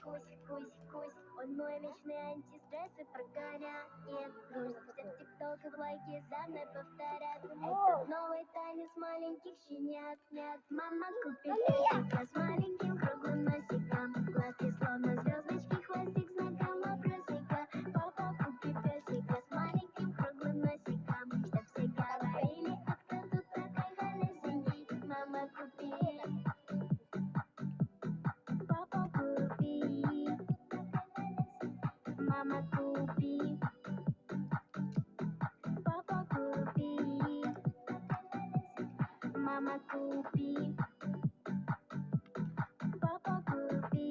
кусь, кусь, кусь. Он мой вечный антистресс и прогоняет грусть. Все в тикток и в лайки за мной повторят. Этот новый танец маленьких щенят. Нет, мама, купи песика с маленьким круглым носиком. Глазки словно звездочки, хвостик знаком вопросика. Папа, купи песика с маленьким круглым носиком. Чтоб все говорили, а кто тут такой голосенький? Мама, купи. Папа, купи. Мама, купи. Папа, купи. Мама, купи. Папа, купи.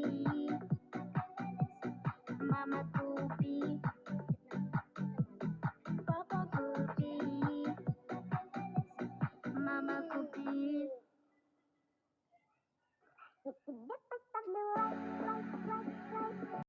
Мама, купи. Папа, купи. Мама, купи.